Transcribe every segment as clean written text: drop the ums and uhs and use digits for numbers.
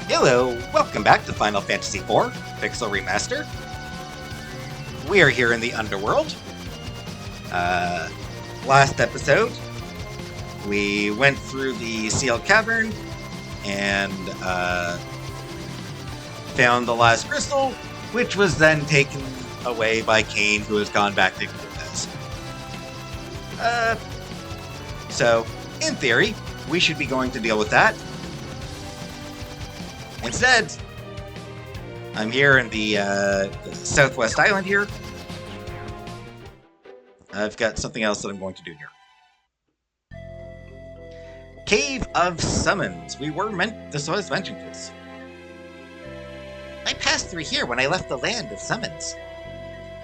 Hello, welcome back to Final Fantasy IV Pixel Remaster. We are here in the Underworld. Last episode, we went through the sealed cavern and found the last crystal, which was then taken away by Cain, who has gone back to Glutas. So, in theory, we should be going to deal with that. Instead, I'm here in the Southwest Island here. I've got something else that I'm going to do here. Cave of Summons. This was mentioned to us. I passed through here when I left the land of summons.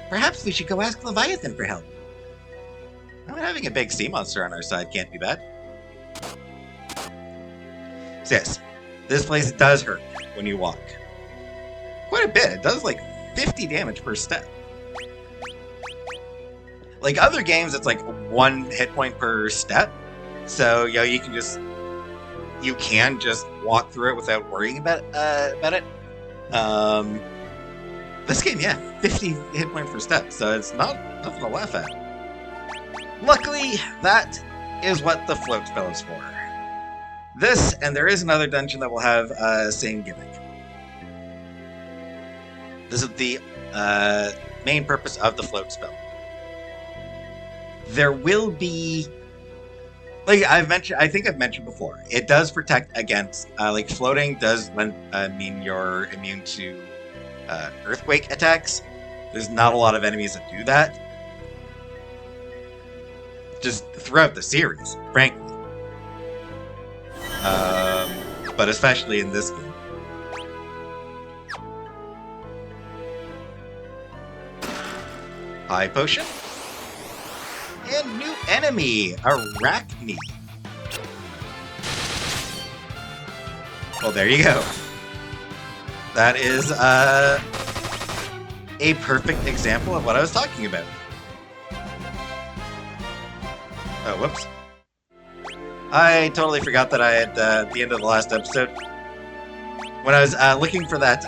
Perhaps we should go ask Leviathan for help. I mean, having a big sea monster on our side can't be bad. So yes, this place does hurt when you walk. Quite a bit. It does like 50 damage per step. Like other games, it's like 1 hit point per step. So, you can just walk through it without worrying about it. This game, 50 hit point per step. So it's nothing to laugh at. Luckily, that is what the float spell is for. This, and there is another dungeon that will have same gimmick. This is the main purpose of the float spell. There will be, like I think I've mentioned before, it does protect against, floating does mean you're immune to earthquake attacks. There's not a lot of enemies that do that. Just throughout the series, frankly. But especially in this game. High potion. And new enemy, Arachne. Well, there you go. That is a perfect example of what I was talking about. Oh, whoops. I totally forgot that I had, at the end of the last episode, when I was looking for that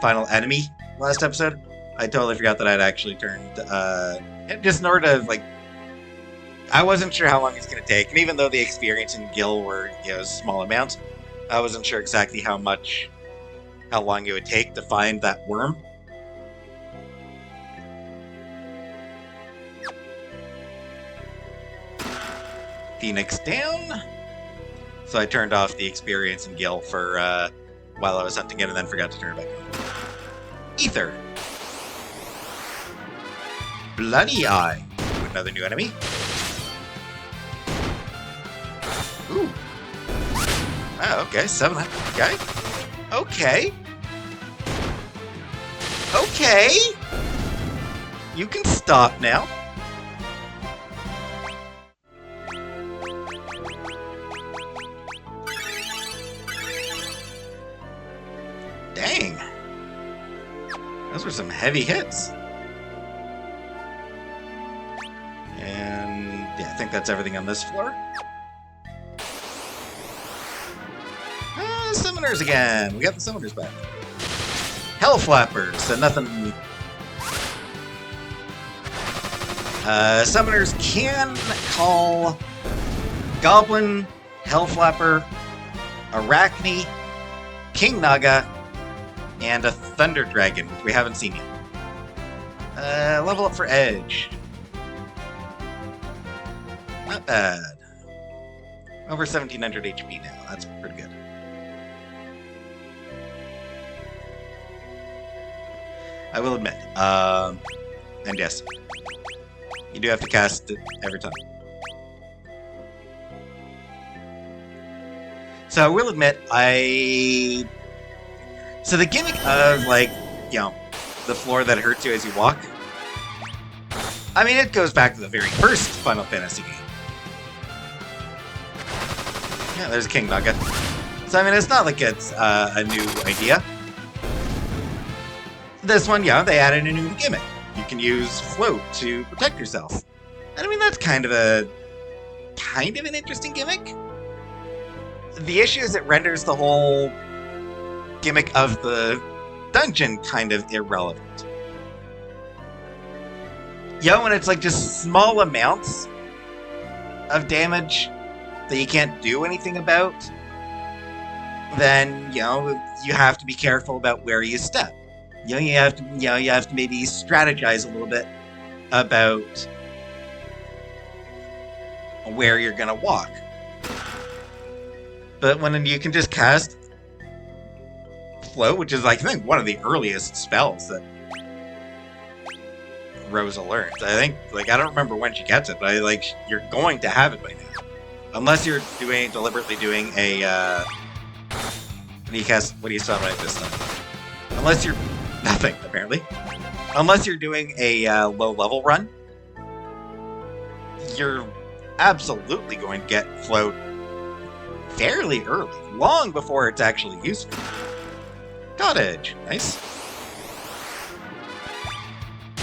final enemy last episode, I totally forgot that I'd actually turned, just in order to, I wasn't sure how long it's going to take, and even though the experience and Gil were, small amounts, I wasn't sure exactly how long it would take to find that worm. Phoenix down. So I turned off the experience and Gil for while I was hunting it and then forgot to turn it back on. Ether. Bloody Eye. Another new enemy. Ooh. Oh, okay. 700. Okay. Okay. You can stop now. Dang. Those were some heavy hits. And yeah, I think that's everything on this floor. Summoners again. We got the summoners back. Hell Flappers. So nothing. Summoners can call Goblin, Hell Flapper, Arachne, King Naga, and a Thunder Dragon, which we haven't seen yet. Level up for Edge. Not bad. Over 1700 HP now. That's pretty good. I will admit. And yes, you do have to cast it every time. So I will admit, So the gimmick of, the floor that hurts you as you walk, I mean, it goes back to the very first Final Fantasy game. Yeah, there's a King Nugget. So, I mean, it's not like it's a new idea. This one, they added a new gimmick. You can use float to protect yourself. And I mean, that's kind of an interesting gimmick. the issue is it renders the whole gimmick of the dungeon kind of irrelevant. When it's like just small amounts of damage that you can't do anything about, then you have to be careful about where you step. You have to maybe strategize a little bit about where you're gonna walk. But when you can just cast Float, which is I think one of the earliest spells that Rosa learns. I think I don't remember when she gets it, but you're going to have it by now, unless you're deliberately doing a. What do you summon this time? Unless you're nothing apparently. Unless you're doing a low level run, you're absolutely going to get Float fairly early, long before it's actually useful. Cottage, nice.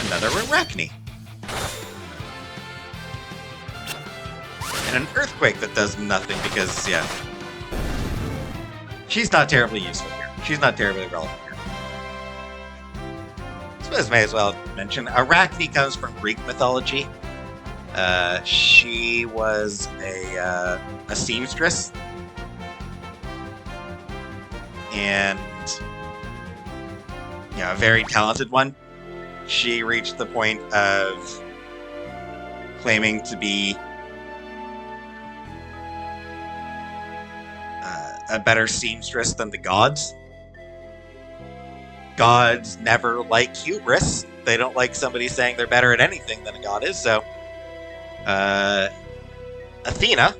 Another Arachne. And an Earthquake that does nothing because, she's not terribly useful here. She's not terribly relevant here. So as may as well mention, Arachne comes from Greek mythology. She was a seamstress. And a very talented one. She reached the point of claiming to be a better seamstress than the gods. Gods never like hubris. They don't like somebody saying they're better at anything than a god is, so Athena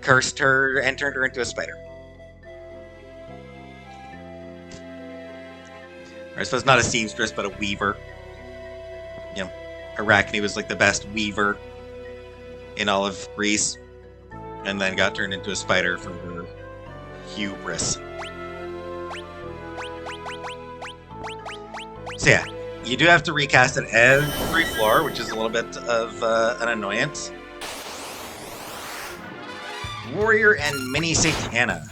cursed her and turned her into a spider. Or I suppose not a seamstress, but a weaver. Arachne was the best weaver in all of Greece, and then got turned into a spider for her hubris. So you do have to recast it every floor, which is a little bit of an annoyance. Warrior and Mini Satana.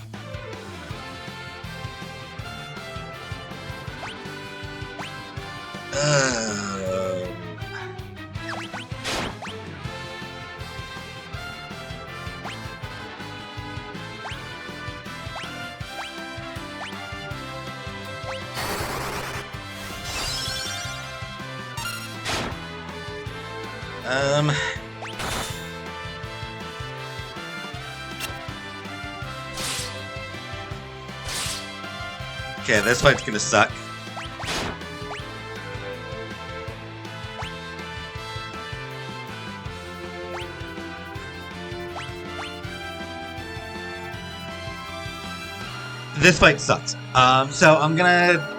Okay, this fight's gonna suck. This fight sucks. So I'm gonna...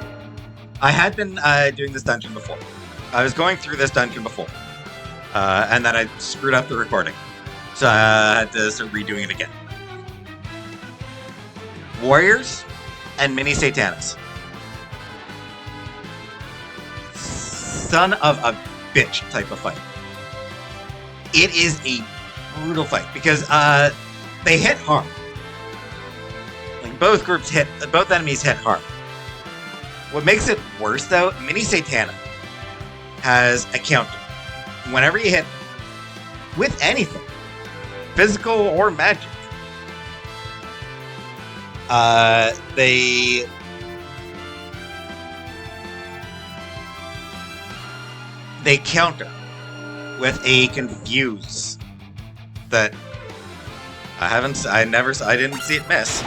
I had been doing this dungeon before. I was going through this dungeon before. And then I screwed up the recording. So I had to start redoing it again. Warriors and Mini Satanas. Son of a bitch type of fight. It is a brutal fight because they hit hard. Both enemies hit hard. What makes it worse though, Mini Satana has a counter. Whenever you hit with anything, physical or magic, they counter with a confuse that I didn't see it miss.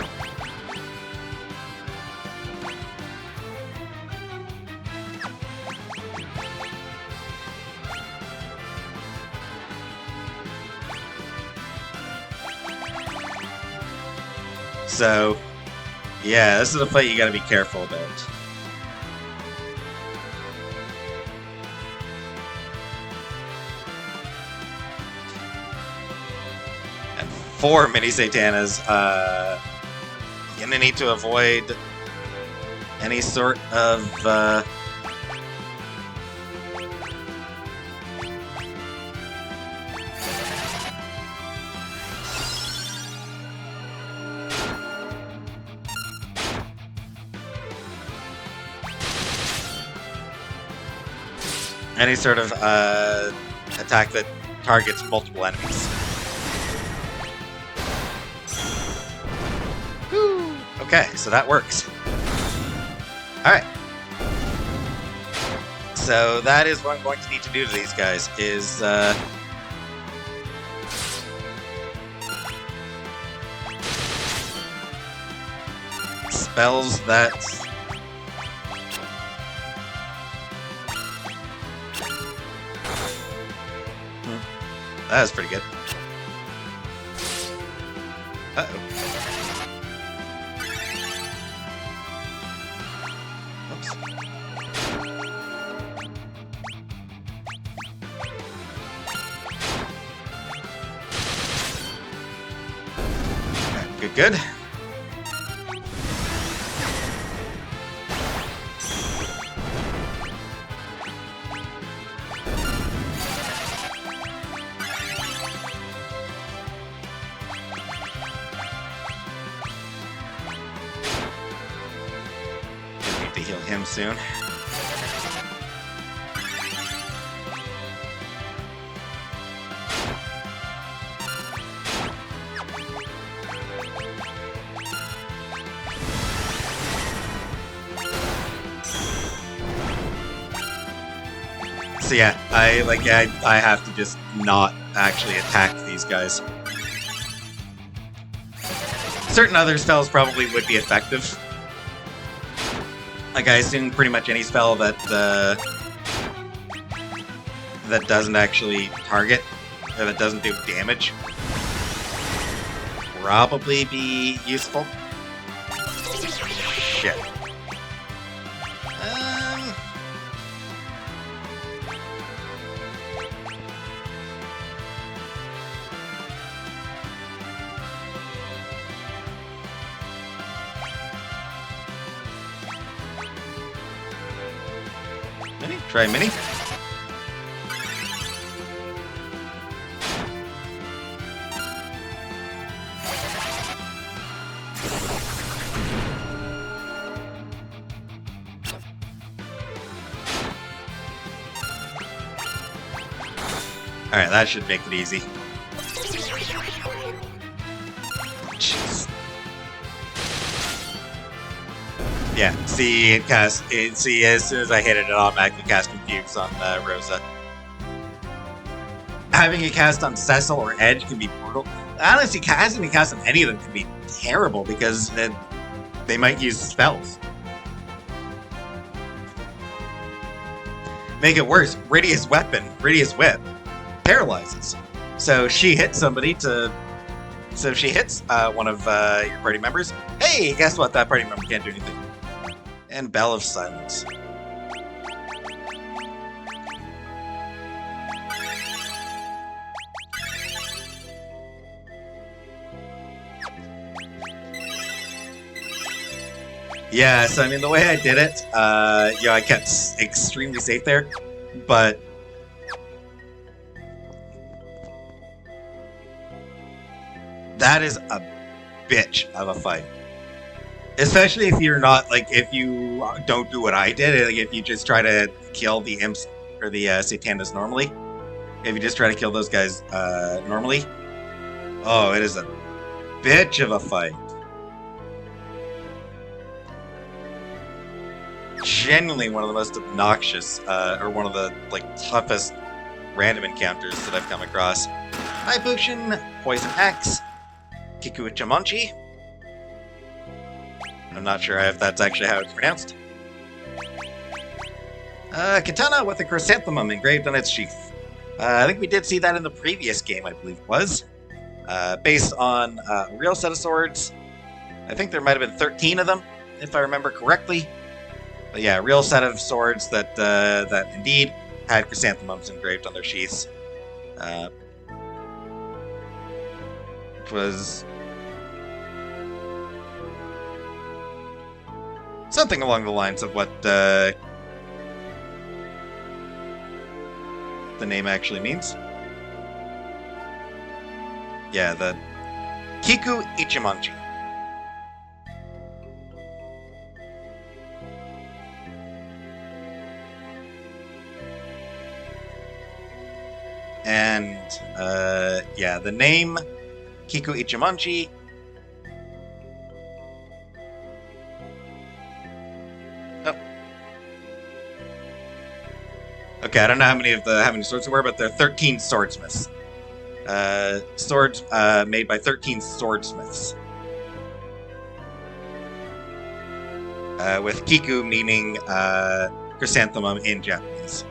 So, yeah, this is a fight you gotta be careful about. And 4 Mini Satanas, you're gonna need to avoid any sort of, Any sort of attack that targets multiple enemies. Whew. Okay, so that works. Alright. So that is what I'm going to need to do to these guys, is spells that... That was pretty good. Uh-oh. Oops. Okay, good, good. To heal him soon. So yeah, I have to just not actually attack these guys. Certain other spells probably would be effective. Like, I assume pretty much any spell that that doesn't actually target, or that doesn't do damage, probably be useful. Shit. Mini? Try mini? Alright, that should make it easy. Jeez. Yeah, see, see, as soon as I hit it, it automatically cast Confuse on Rosa. Having it cast on Cecil or Edge can be brutal. Honestly, having it cast on any of them can be terrible, because they might use spells. Make it worse, Rydia's weapon, Rydia's whip, paralyzes. So she hits somebody to... So if she hits one of your party members, hey, guess what? That party member can't do anything. And Bell of Silence. Yeah, so I mean, the way I did it, you know, I kept extremely safe there, but that is a bitch of a fight. Especially if you're not, like, if you don't do what I did, like, if you just try to kill the imps or the Satanas normally, if you just try to kill those guys normally, oh, it is a bitch of a fight. Genuinely one of the most obnoxious, or one of the, like, toughest random encounters that I've come across. High Potion, Poison Axe, Kikuichamonchi. I'm not sure if that's actually how it's pronounced. Katana with a chrysanthemum engraved on its sheath. I think we did see that in the previous game, I believe it was. Based on a real set of swords. I think there might have been 13 of them, if I remember correctly. But yeah, a real set of swords that that indeed had chrysanthemums engraved on their sheaths. Which was something along the lines of what the name actually means. Yeah, the Kiku Ichimonji. Yeah, the name Kiku Ichimonji. Oh. Okay, I don't know how many swords there were, but there are 13 swordsmiths. Swords made by 13 swordsmiths. With Kiku meaning chrysanthemum in Japanese.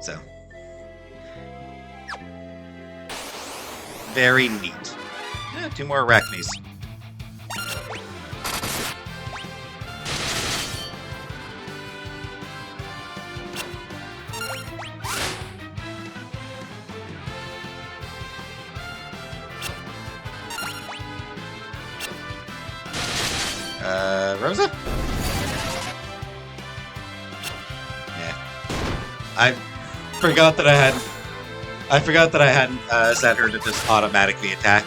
So, very neat. Yeah, 2 more arachnes. Rosa? Yeah. I forgot that I hadn't set her to just automatically attack.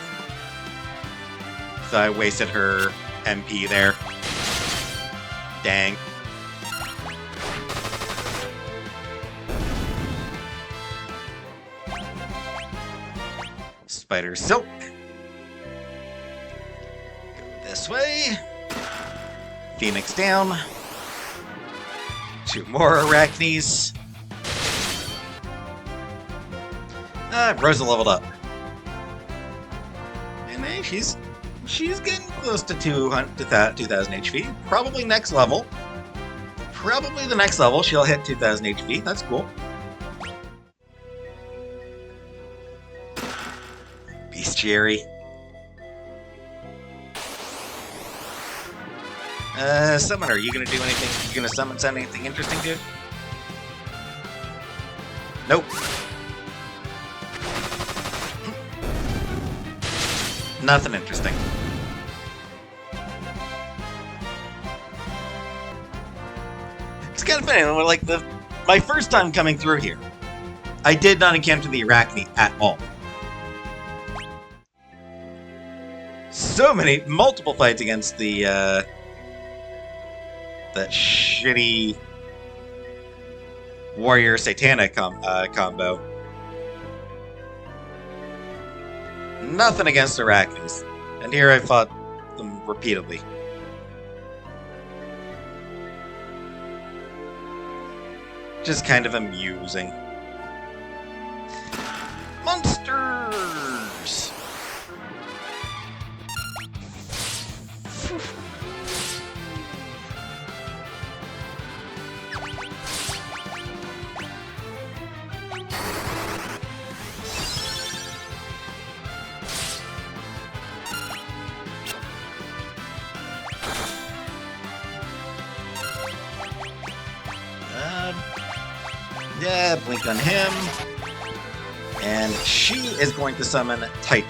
So I wasted her MP there. Dang. Spider Silk. Go this way. Phoenix down. 2 more arachnes. Rosa leveled up. And hey, she's getting close to 2000 HP. Probably next level. Probably the next level she'll hit 2000 HP. That's cool. Bestiary. Summoner, you gonna do anything? You gonna send anything interesting, dude? Nope. Nothing interesting. It's kind of funny. Like my first time coming through here, I did not encounter the Arachne at all. So multiple fights against the that shitty warrior satanic combo. Nothing against Arachnes. And here I fought them repeatedly. Just kind of amusing. Monsters! Yeah, blink on him. And she is going to summon Titan.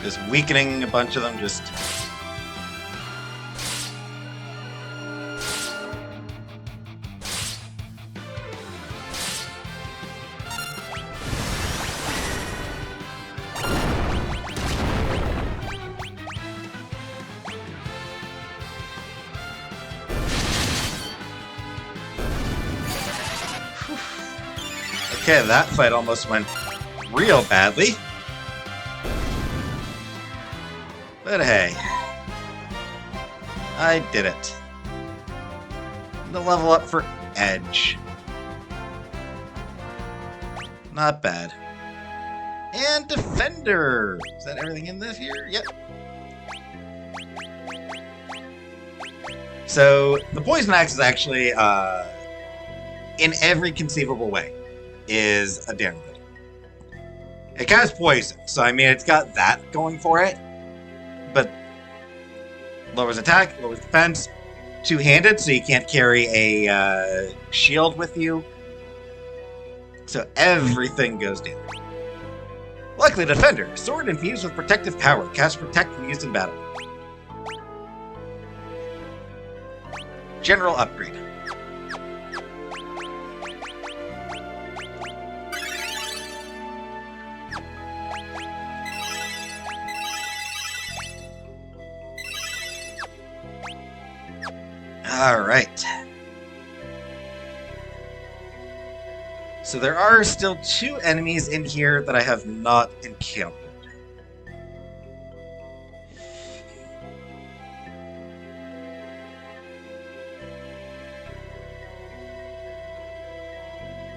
Just weakening a bunch of them, just... Okay, that fight almost went real badly. But hey, I did it. The level up for Edge. Not bad. And Defender! Is that everything in this here? Yep. So, the Poison Axe is actually, in every conceivable way, is a damn good. It casts poison, so I mean, it's got that going for it. But lowers attack, lowers defense, two-handed, so you can't carry a shield with you. So everything goes down. Luckily, Defender. Sword infused with protective power. Cast Protect when used in battle. General upgrade. Alright. So there are still 2 enemies in here that I have not encountered.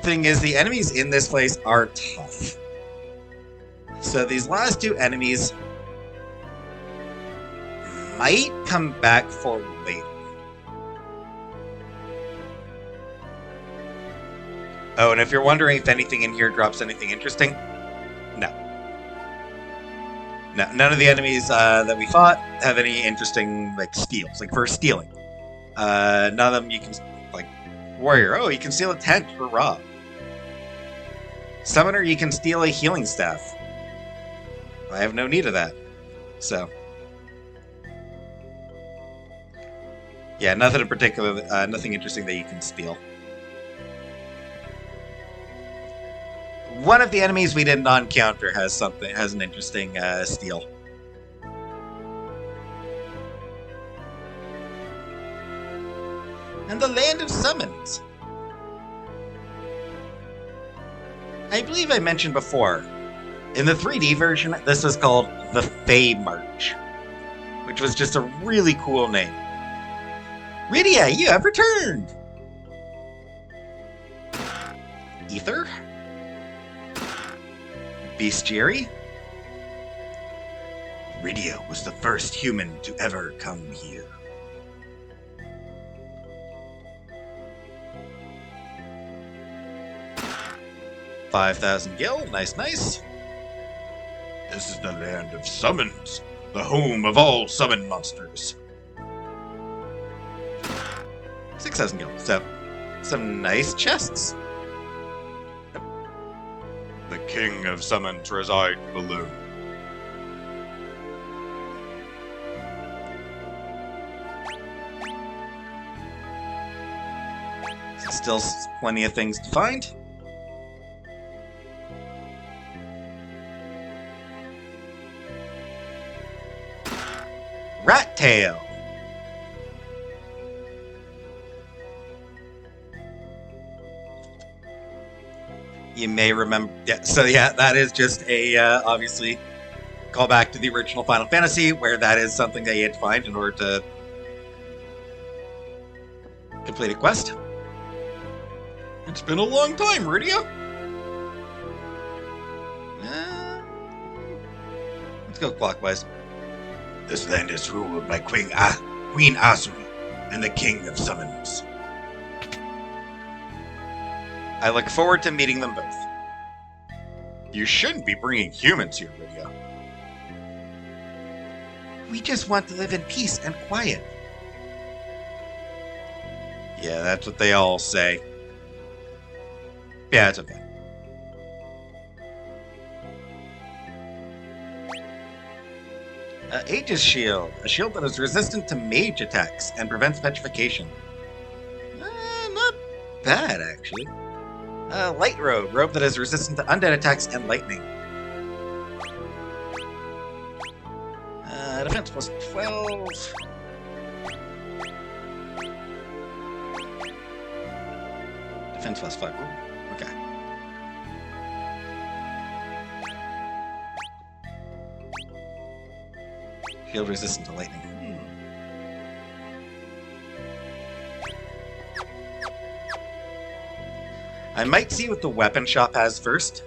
Thing is, the enemies in this place are tough. So these last 2 enemies might come back for later. Oh, and if you're wondering if anything in here drops anything interesting, no. No, none of the enemies that we fought have any interesting, like, steals, like, for stealing. None of them you can, like, warrior. Oh, you can steal a tent for Rob. Summoner, you can steal a healing staff. I have no need of that. So. Yeah, nothing in particular, nothing interesting that you can steal. One of the enemies we did not encounter has an interesting steal. And the Land of Summons. I believe I mentioned before, in the 3D version, this was called the Fae March, which was just a really cool name. Rydia, you have returned! Ether? Bestiary? Rydia was the first human to ever come here. $5,000 gil, nice, nice. This is the Land of Summons, the home of all summon monsters. 6,000 gil, so some nice chests. The King of Summons resides below. Still plenty of things to find. Rat Tail. You may remember, that is just a, obviously, callback to the original Final Fantasy, where that is something that you had to find in order to complete a quest. It's been a long time, Rydia. Let's go clockwise. This land is ruled by Queen Asura and the King of Summons. I look forward to meeting them both. You shouldn't be bringing humans here, Rydia. We just want to live in peace and quiet. Yeah, that's what they all say. Yeah, it's okay. Aegis Shield. A shield that is resistant to mage attacks and prevents petrification. Not bad, actually. Light Robe. Robe that is resistant to undead attacks and lightning. Defense plus 12. Defense plus 5. Ooh, okay. Shield resistant to lightning. I might see what the weapon shop has first.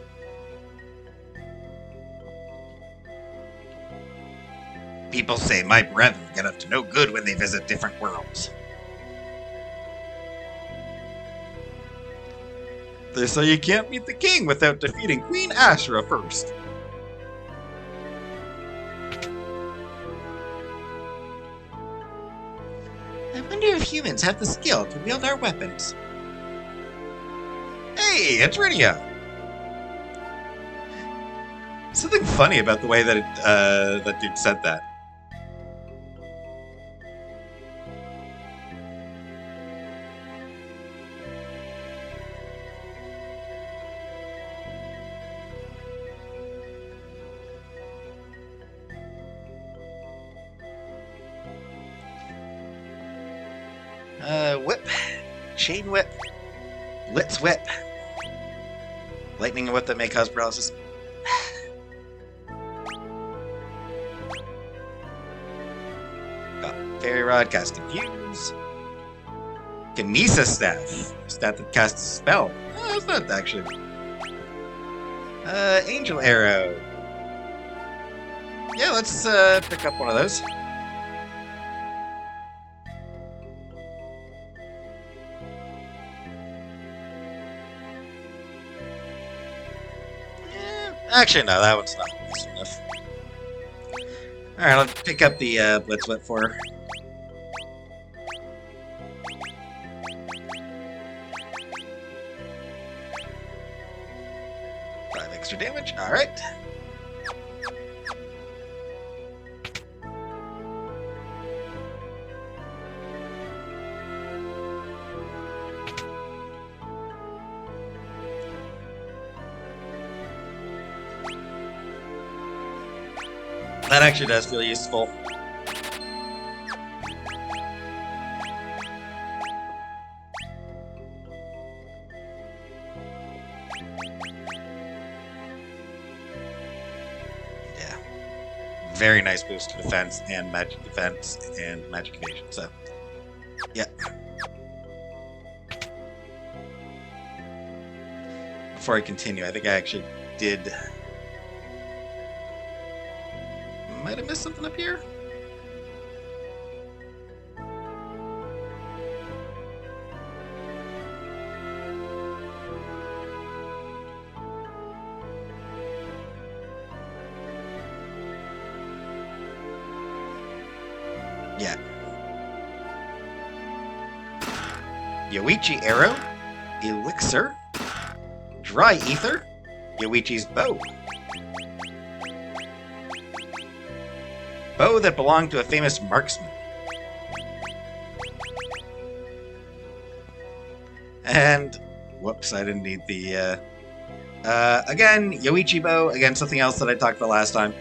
People say my brethren get up to no good when they visit different worlds. They say you can't meet the king without defeating Queen Asura first. I wonder if humans have the skill to wield our weapons. Hey, it's Rydia! Something funny about the way that that dude said that. Whip, chain whip, Litz whip, lightning whip that may cause paralysis. Fairy Rod, cast Confuse. Kinesis Staff. Staff that casts a spell. Oh, that's not actually. Angel Arrow. Yeah, let's pick up one of those. Actually, no, that one's not useful enough. Alright, let's pick up the Blitz Whip for her. Extra damage. Alright. That actually does feel useful. Very nice boost to defense and magic defense and magic evasion. So, yeah. Before I continue, I think I actually did. Might have missed something up here. Yeah. Yoichi Arrow, Elixir, Dry Ether, Yoichi's Bow. Bow that belonged to a famous marksman. And, whoops, I didn't need the, again, Yoichi Bow, again, something else that I talked about last time,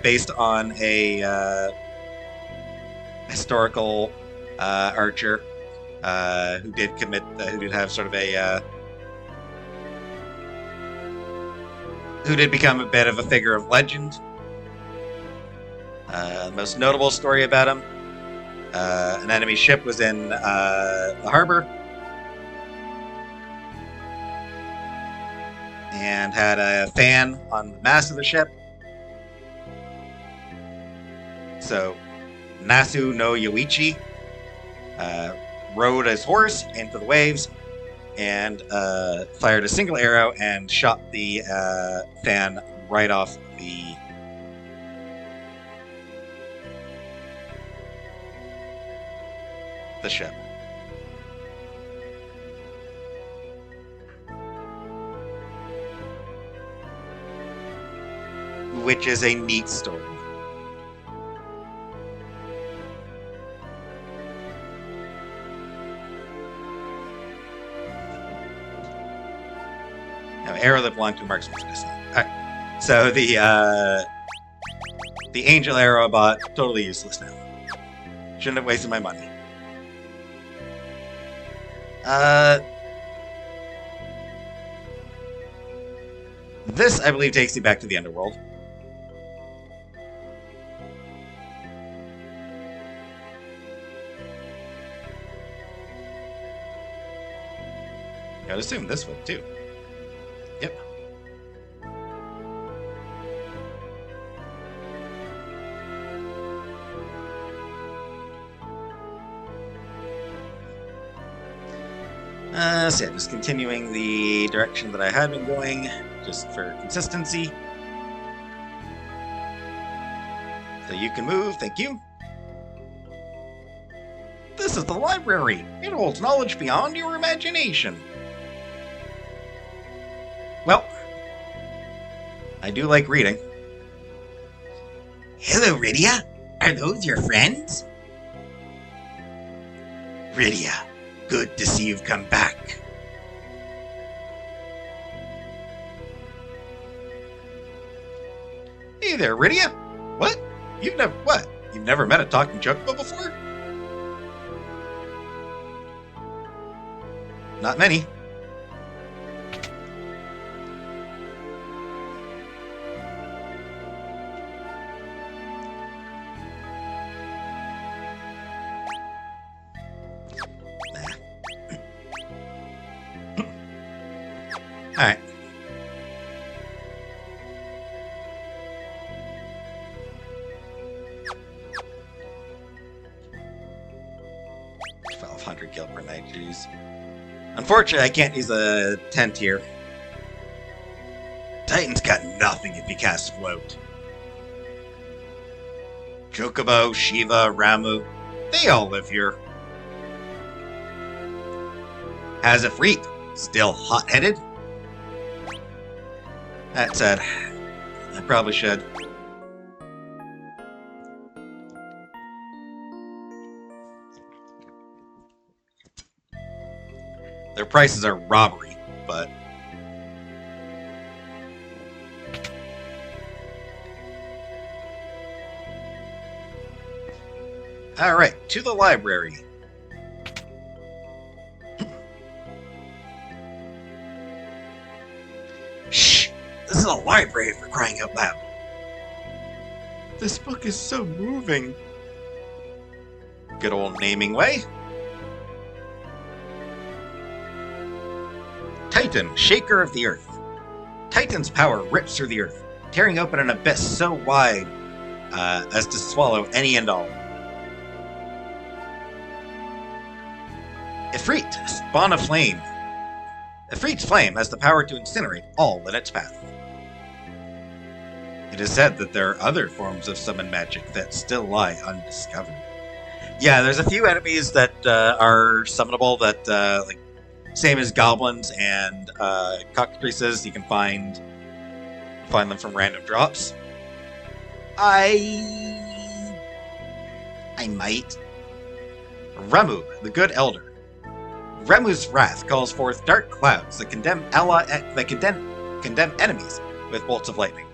based on a, historical archer who did commit, who did have sort of a, who did become a bit of a figure of legend. The most notable story about him, an enemy ship was in the harbor and had a fan on the mast of the ship. So Nasu no Yoichi rode his horse into the waves and fired a single arrow and shot the fan right off the ship. Which is a neat story. Arrow that belonged to marksman's destiny. Alright. So the angel arrow I bought, totally useless now. Shouldn't have wasted my money. This, I believe, takes you back to the underworld. I would assume this would too. Yep. So yeah, just continuing the direction that I had been going, just for consistency. So you can move, thank you. This is the library. It holds knowledge beyond your imagination. Well, I do like reading. Hello, Rydia. Are those your friends? Rydia, good to see you've come back. Hey there, Rydia. What? You've never met a talking chocobo before? Not many. Alright. $1,200 gil per night, jeez. Unfortunately, I can't use a tent here. Titan's got nothing if he casts Float. Chocobo, Shiva, Ramu, they all live here. Has a freak, still hot-headed? That said, I probably should. Their prices are robbery, but... Alright, to the library. Shh! This is a library for crying out loud. This book is so moving. Good old naming way. Titan, Shaker of the Earth. Titan's power rips through the earth, tearing open an abyss so wide as to swallow any and all. Ifrit, spawn of flame. Ifrit's flame has the power to incinerate all in its path. It is said that there are other forms of summon magic that still lie undiscovered. Yeah, there's a few enemies that are summonable that, like, same as goblins and cockatrices. You can find them from random drops. I might. Ramu, the Good Elder. Ramu's wrath calls forth dark clouds that condemn enemies with bolts of lightning.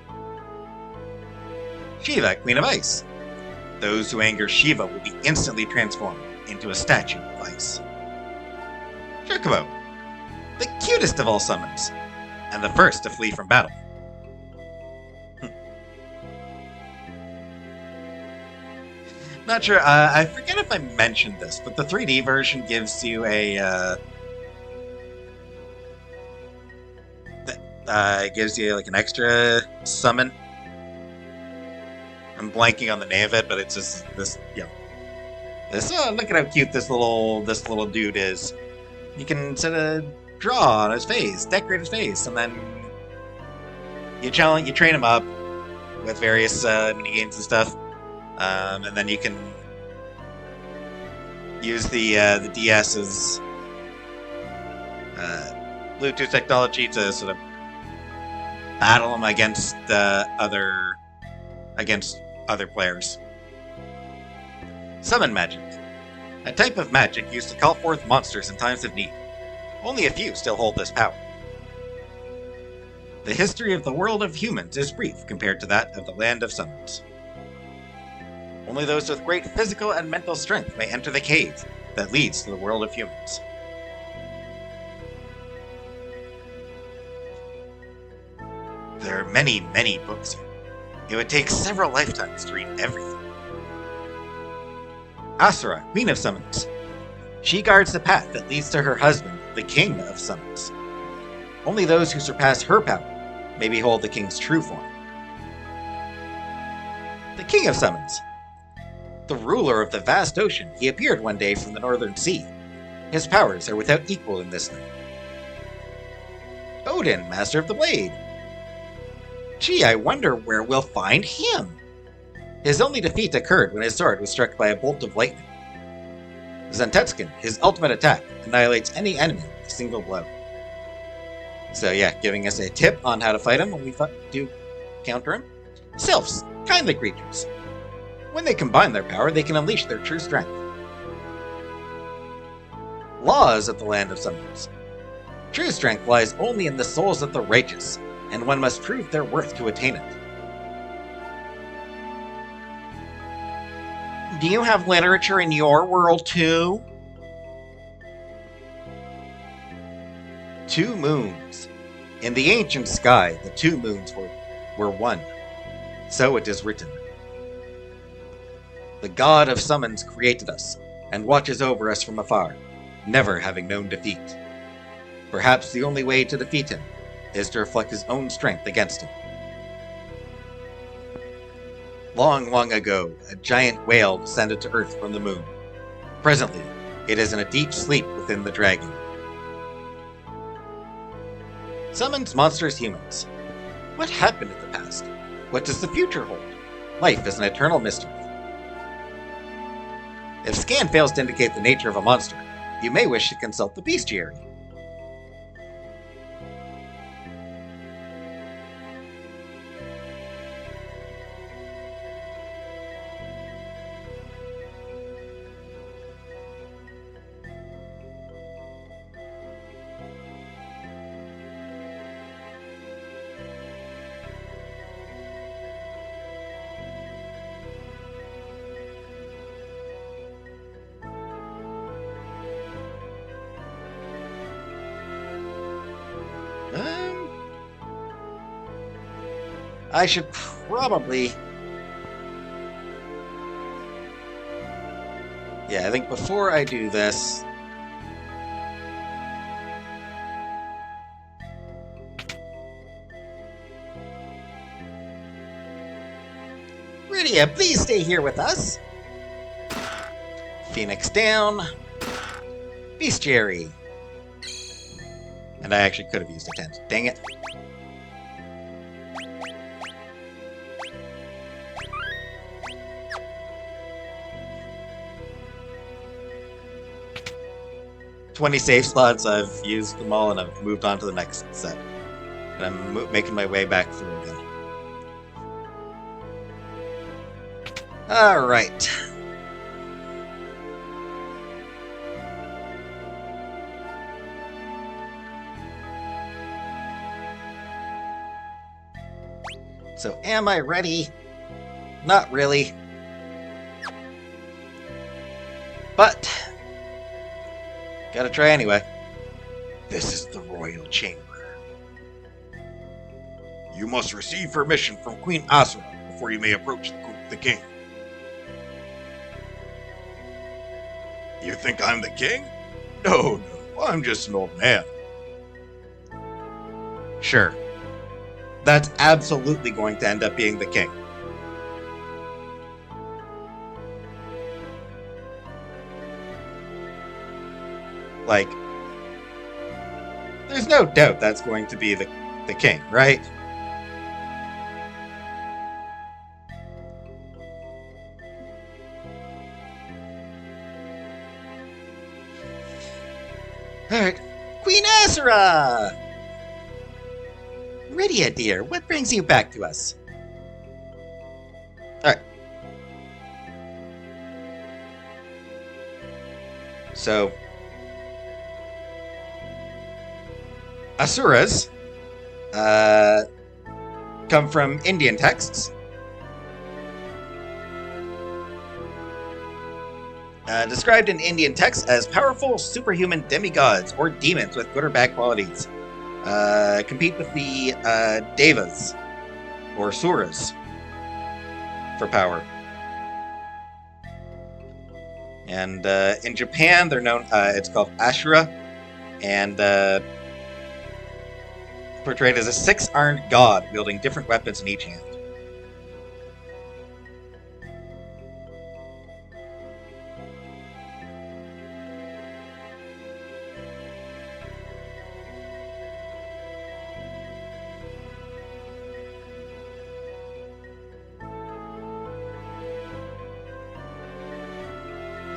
Shiva, Queen of Ice. Those who anger Shiva will be instantly transformed into a statue of ice. Chocobo, the cutest of all summons, and the first to flee from battle. Not sure, I forget if I mentioned this, but the 3D version gives you a, gives you like an extra summon. I'm blanking on the name of it, but it's just this, look at how cute this little dude is. You can set a draw on his face, decorate his face, and then you train him up with various mini games and stuff, and then you can use the DS's Bluetooth technology to sort of battle him against other players. Summon magic. A type of magic used to call forth monsters in times of need. Only a few still hold this power. The history of the world of humans is brief compared to that of the land of summons. Only those with great physical and mental strength may enter the cave that leads to the world of humans. There are many, many books here. It would take several lifetimes to read everything. Asura, Queen of Summons. She guards the path that leads to her husband, the King of Summons. Only those who surpass her power may behold the King's true form. The King of Summons. The ruler of the vast ocean, he appeared one day from the northern sea. His powers are without equal in this land. Odin, Master of the Blade. Gee, I wonder where we'll find him. His only defeat occurred when his sword was struck by a bolt of lightning. Zentetskin, his ultimate attack, annihilates any enemy with a single blow. So yeah, giving us a tip on how to fight him when we do counter him. Sylphs, kindly creatures. When they combine their power, they can unleash their true strength. Laws of the Land of Summons. True strength lies only in the souls of the righteous, and one must prove their worth to attain it. Do you have literature in your world too? 2 moons. In the ancient sky, the 2 moons were one. So it is written. The god of summons created us, and watches over us from afar, never having known defeat. Perhaps the only way to defeat him is to reflect his own strength against him. Long, long ago, a giant whale descended to Earth from the moon. Presently, it is in a deep sleep within the dragon. Summons monsters humans. What happened in the past? What does the future hold? Life is an eternal mystery. If scan fails to indicate the nature of a monster, you may wish to consult the bestiary. I should probably... Yeah, I think before I do this... Rydia, please stay here with us. Phoenix down. Bestiary. And I actually could have used a tent. Dang it. "20 safe slots, I've used them all, and I've moved on to the next set. And I'm making my way back through again. Alright. So, am I ready? Not really. But... gotta try anyway. This is the royal chamber. You must receive permission from Queen Asura before you may approach the king. You think I'm the king? No, I'm just an old man. Sure. That's absolutely going to end up being the king. Like, there's no doubt that's going to be the king, right? Alright. Queen Asura! Rydia, dear, what brings you back to us? Alright. So... Asuras come from Indian texts. Described in Indian texts as powerful superhuman demigods or demons with good or bad qualities. Compete with the Devas or Suras for power. And in Japan, they're known. It's called Ashura, and portrayed as a 6-armed god wielding different weapons in each hand.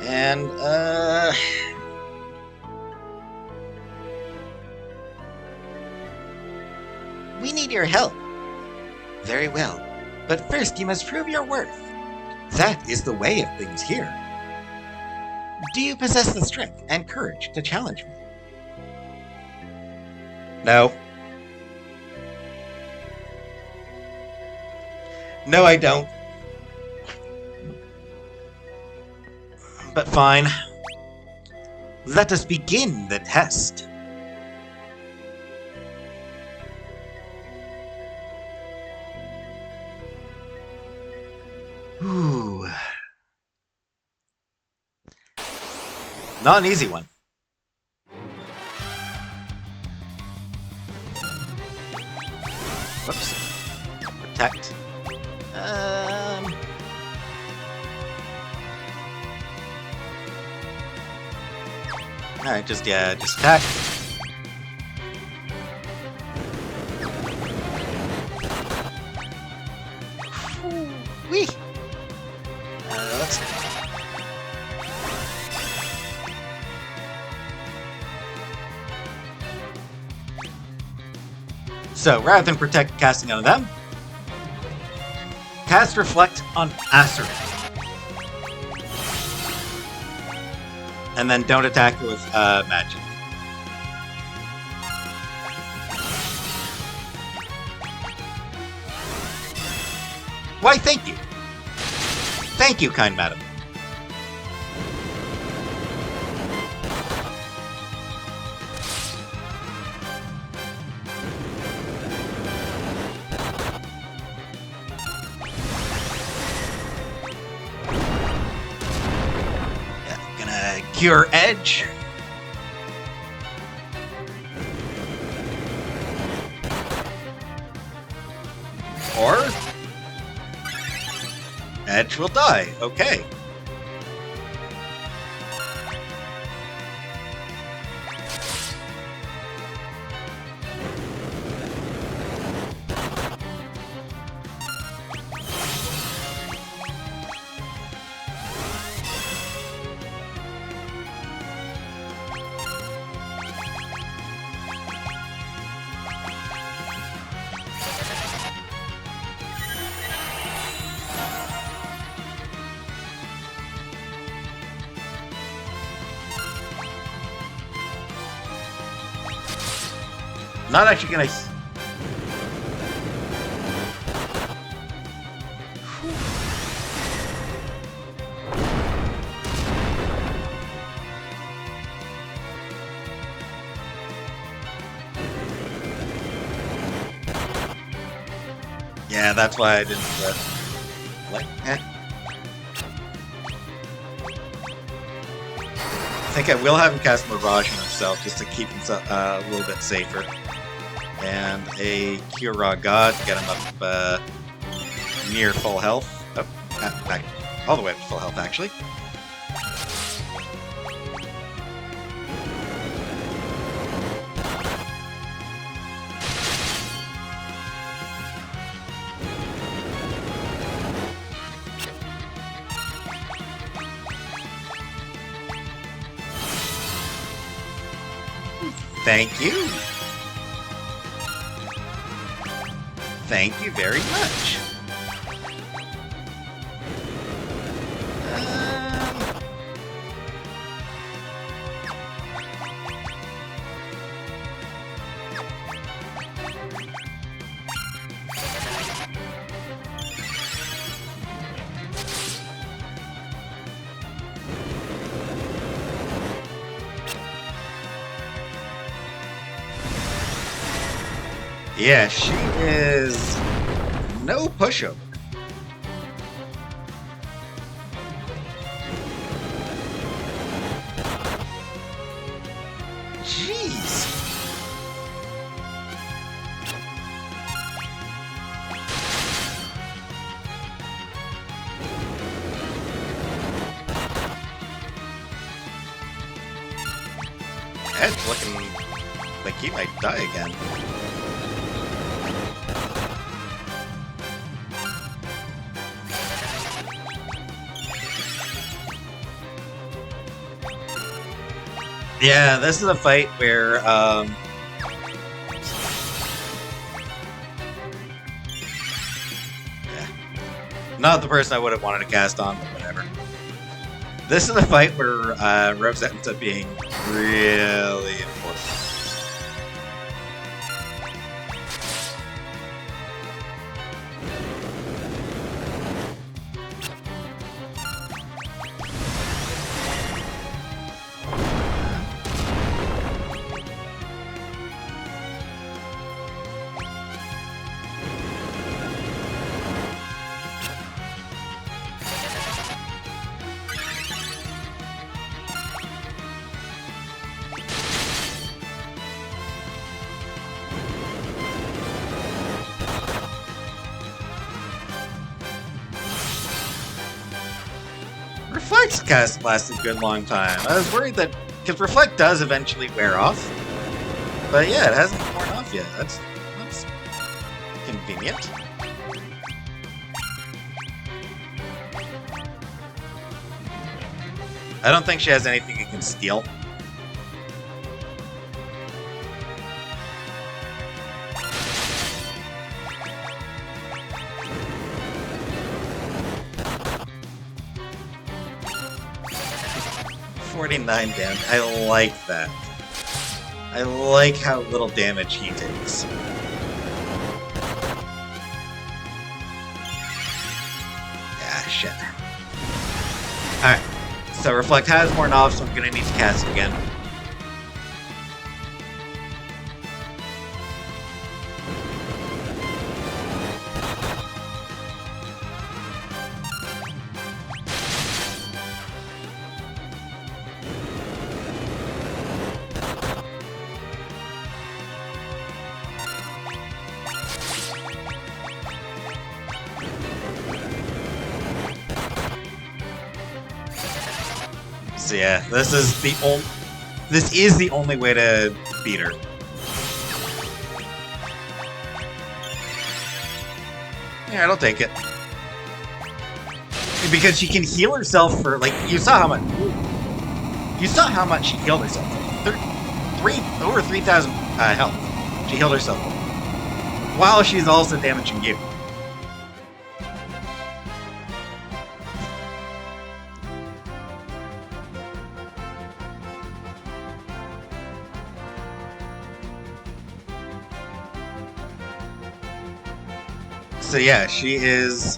And, we need your help. Very well. But first, you must prove your worth. That is the way of things here. Do you possess the strength and courage to challenge me? No. No, I don't. But fine. Let us begin the test. Ooh. Not an easy one. Whoops. Protect. Alright, just attack. Whee! Let's... So, rather than protect casting on them, cast Reflect on Acerith. And then don't attack with magic. Why, thank you. Thank you, kind madam. Cure Edge. Or Edge will die. Okay. Not actually gonna... Yeah, that's why I didn't... I think I will have him cast Mirage on himself just to keep himself a little bit safer. And a Cure Raw God to get him up near full health. Back all the way up to full health, actually. Thank you. Thank you very much. Yeah, she is no pushover. Jeez. Ed's looking like he might die again. Yeah, this is a fight where, yeah. Not the person I would have wanted to cast on, but whatever. This is a fight where Rosette ends up being really important. Reflect's cast lasted a good long time. I was worried that, because Reflect does eventually wear off, but yeah, it hasn't worn off yet. That's convenient. I don't think she has anything you can steal. $49 damage. I like that. I like how little damage he takes. Ah, shit. Alright. So Reflect has worn off, so I'm gonna need to cast it again. So yeah, this is the only way to beat her. Yeah, I'll take it. Because she can heal herself for, like, you saw how much she healed herself. Over 3,000 health. She healed herself. While she's also damaging you. So yeah, she is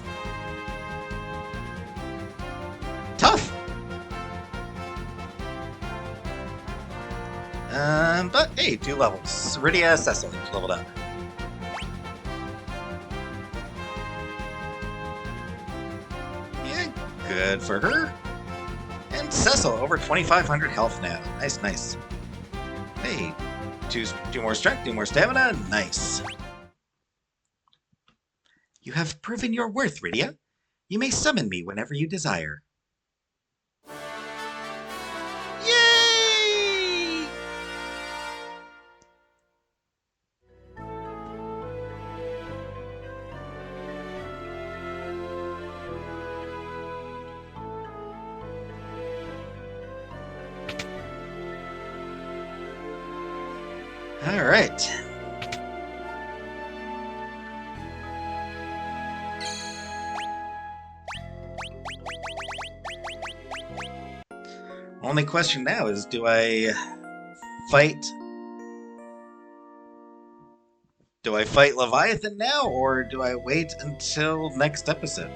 tough. But hey, 2 levels. Ceridia, Cecil, leveled up. Yeah, good for her. And Cecil, over 2,500 health now. Nice, nice. Hey, two more strength, 2 more stamina. Nice. You have proven your worth, Rydia. You may summon me whenever you desire. Yay! All right. Only question now is, do I fight Leviathan now, or do I wait until next episode?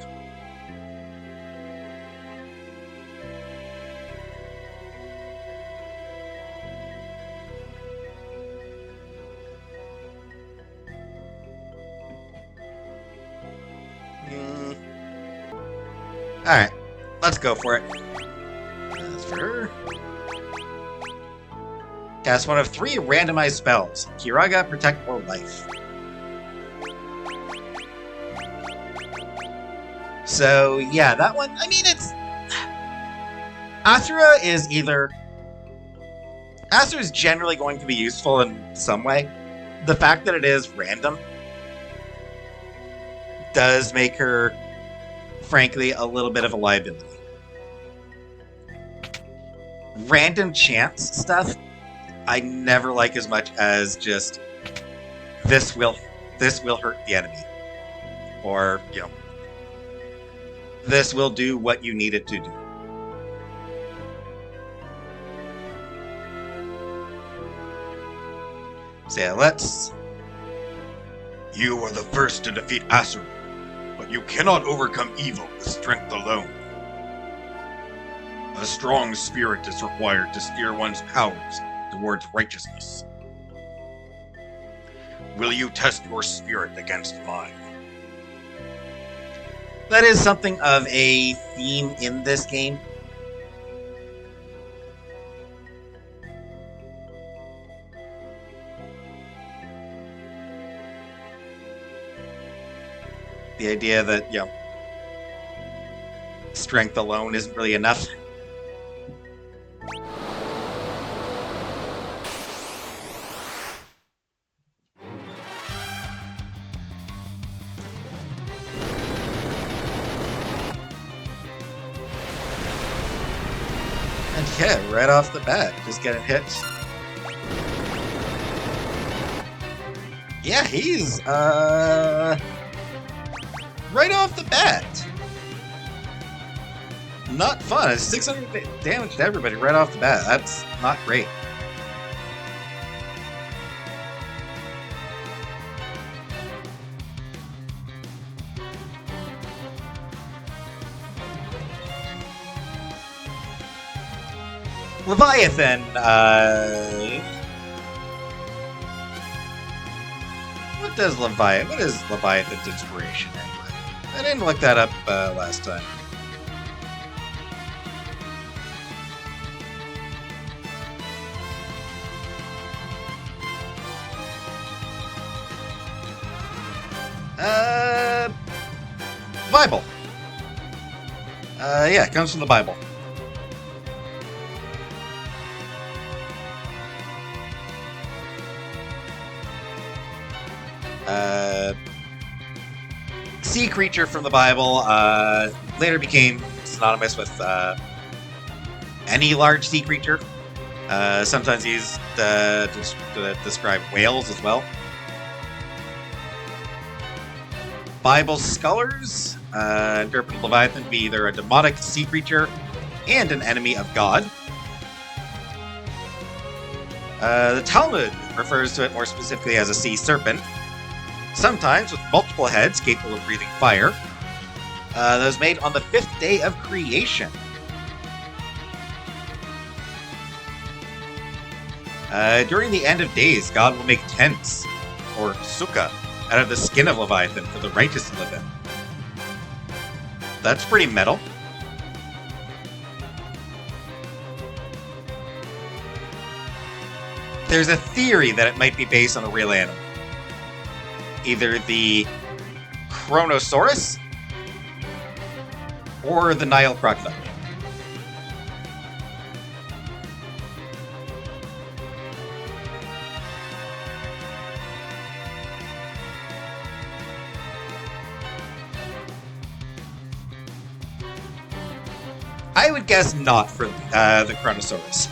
Alright, let's go for it. That's for her. Cast one of 3 randomized spells. Kiraga, Protect, or Life. So, yeah, that one, I mean, it's... Asura is either... Asura is generally going to be useful in some way. The fact that it is random does make her, frankly, a little bit of a liability. Random chance stuff, I never like as much as just this will hurt the enemy, or this will do what you need it to do. So yeah, let's... You are the first to defeat Asaru, but you cannot overcome evil with strength alone. A strong spirit is required to steer one's powers towards righteousness. Will you test your spirit against mine? That is something of a theme in this game. The idea that, you know, strength alone isn't really enough. And yeah, right off the bat, just getting hit. Yeah, he's, right off the bat. Not fun. It's 600 damage to everybody right off the bat. That's not great. Leviathan, what is Leviathan's inspiration anyway? I didn't look that up last time. Bible. Yeah, it comes from the Bible. Sea creature from the Bible, later became synonymous with any large sea creature. Sometimes used to describe whales as well. Bible scholars interpret Leviathan to be either a demonic sea creature and an enemy of God. The Talmud refers to it more specifically as a sea serpent, sometimes with multiple heads capable of breathing fire. That was made on the 5th day of creation. During the end of days, God will make tents, or sukkah, out of the skin of Leviathan for the righteous to live in. That's pretty metal. There's a theory that it might be based on a real animal. Either the Kronosaurus or the Nile crocodile. I would guess not for the Kronosaurus.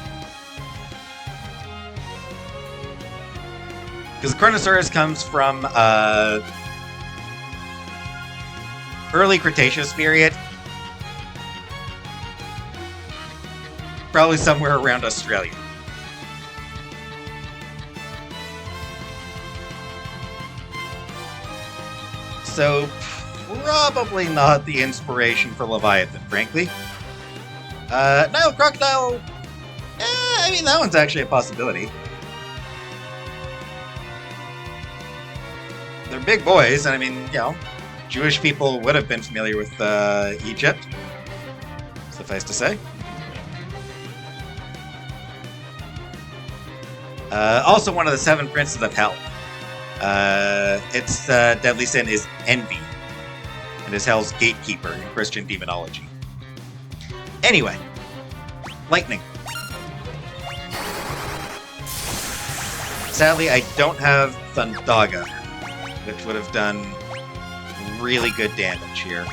Because the Kronosaurus comes from early Cretaceous period. Probably somewhere around Australia. So, probably not the inspiration for Leviathan, frankly. Nile crocodile, I mean, that one's actually a possibility. They're big boys, and I mean, you know, Jewish people would have been familiar with Egypt, suffice to say. Also one of the 7 princes of hell. Its deadly sin is envy, and is hell's gatekeeper in Christian demonology. Anyway, lightning. Sadly, I don't have Thundaga, which would have done really good damage here.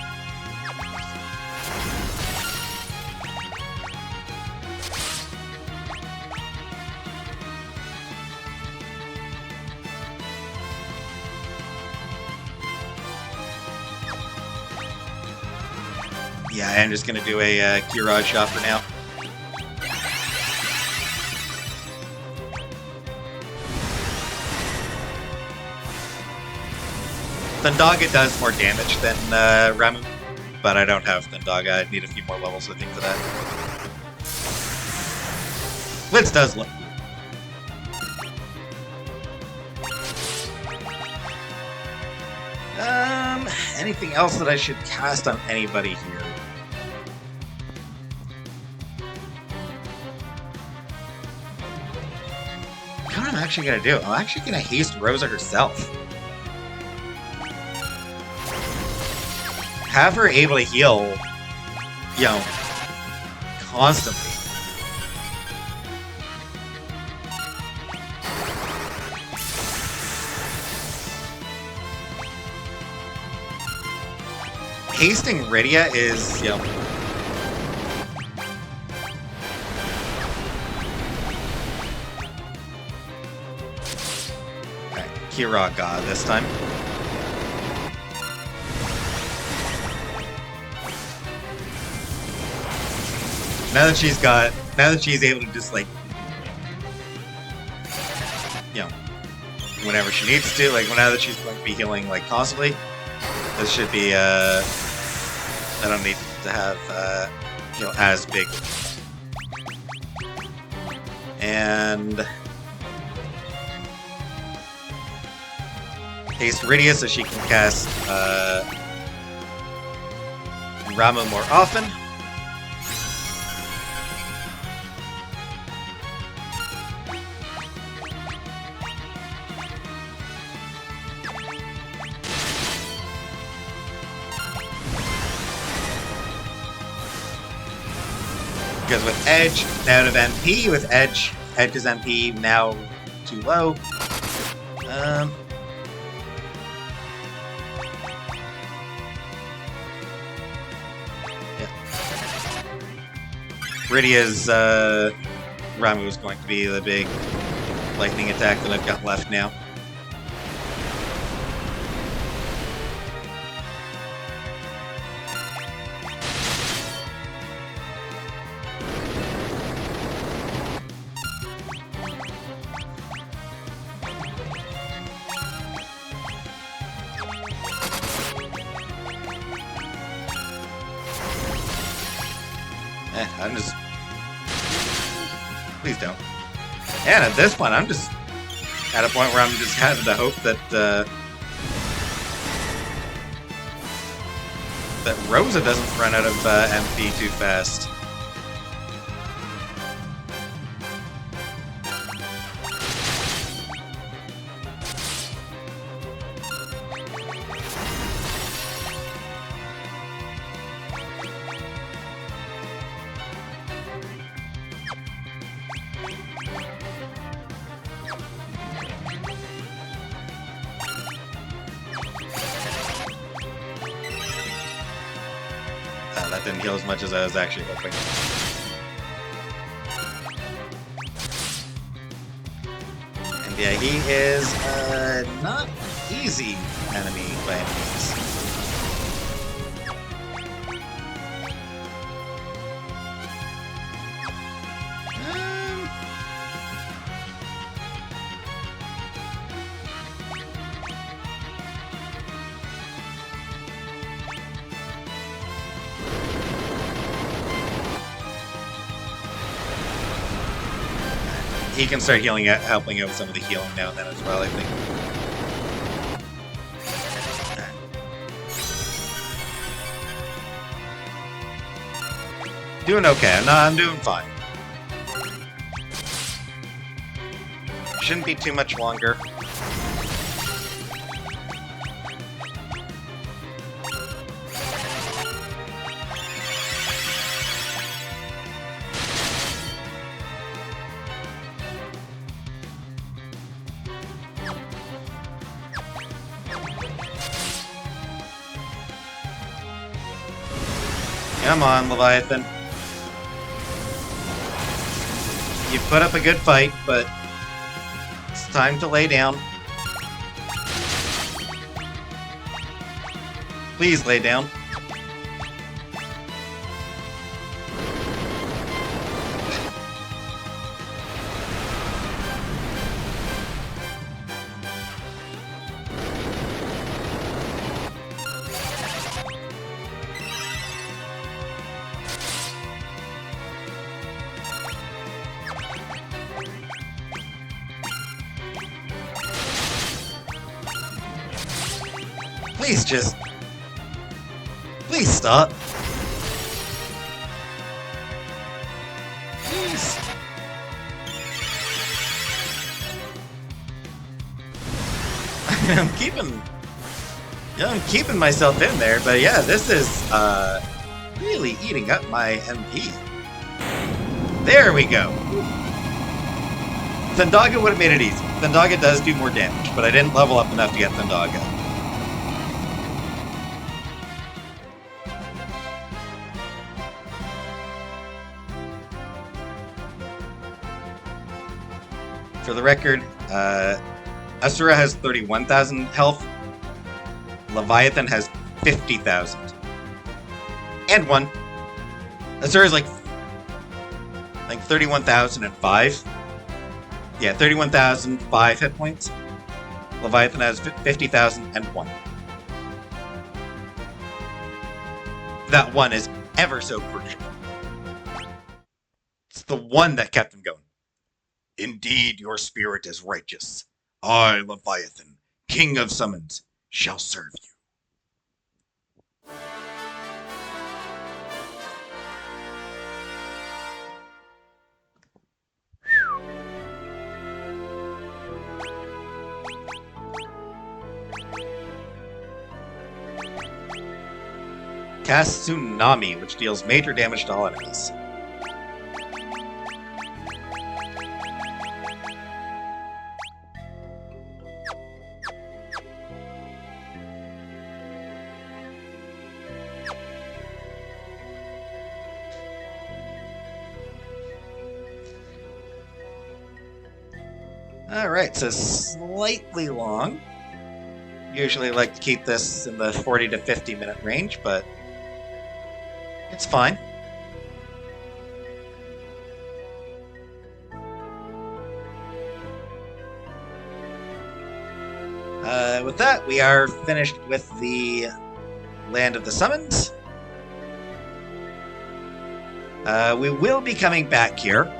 Yeah, I'm just gonna do a Kiraj shot for now. Thundaga does more damage than Ramu, but I don't have Thundaga. I need a few more levels, I think, for that. Blitz does look cool. Anything else that I should cast on anybody here? You know what I'm actually gonna do? I'm actually gonna haste Rosa herself. Have her able to heal, you know, constantly. Hasting Rydia is, you know... Okay, Kira God this time. Now that she's able to just, like, you know, whenever she needs to, like, now that she's going to be healing, like, constantly, this should be, I don't need to have, you know, as big. And haste Rydia so she can cast, Ramu more often. Because with Edge out of MP, with Edge's MP now too low. Yeah. Rydia's Ramu is going to be the big lightning attack that I've got left now. I'm just... Please don't. And at this point, I'm just at a point where I'm just having to hope that, that Rosa doesn't run out of MP too fast. That didn't heal as much as I was actually hoping. And yeah, he is not an easy enemy by any means. He can start healing out, helping out with some of the healing now and then as well, I think. Doing okay. I'm doing fine. Shouldn't be too much longer. Come on, Leviathan. You put up a good fight, but it's time to lay down. Please lay down. Please just... Please stop. Please. I'm keeping myself in there, but yeah, this is really eating up my MP. There we go. Thundaga would have made it easy. Thundaga does do more damage, but I didn't level up enough to get Thundaga. For the record, Asura has 31,000 health. Leviathan has 50,000. And 1. Asura is like 31,005. Yeah, 31,005 hit points. Leviathan has 50,001. That 1 is ever so crucial. It's the 1 that kept him going. Indeed, your spirit is righteous. I, Leviathan, king of summons, shall serve you. Cast Tsunami, which deals major damage to all enemies. Alright, so slightly long. Usually like to keep this in the 40 to 50 minute range, but it's fine. With that, we are finished with the Land of the Summons. We will be coming back here.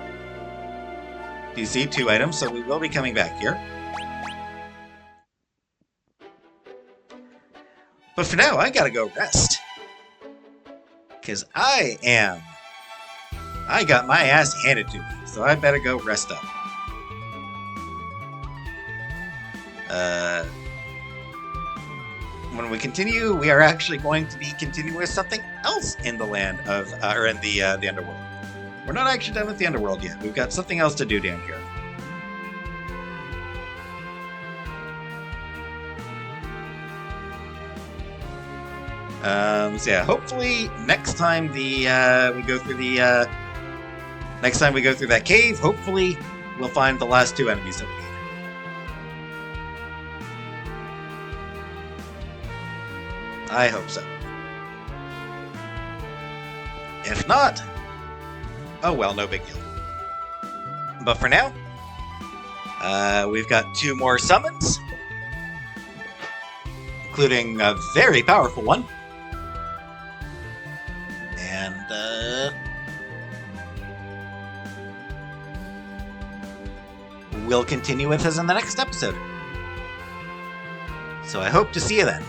You see 2 items, so we will be coming back here. But for now, I gotta go rest. Because I got my ass handed to me, so I better go rest up. When we continue, we are actually going to be continuing with something else in the land of, or in the Underworld. We're not actually done with the Underworld yet. We've got something else to do down here. So yeah, hopefully next time we go through that cave, hopefully we'll find the last 2 enemies that we need. I hope so. If not, oh well, no big deal. But for now, we've got 2 more summons, including a very powerful one. And we'll continue with us in the next episode. So I hope to see you then.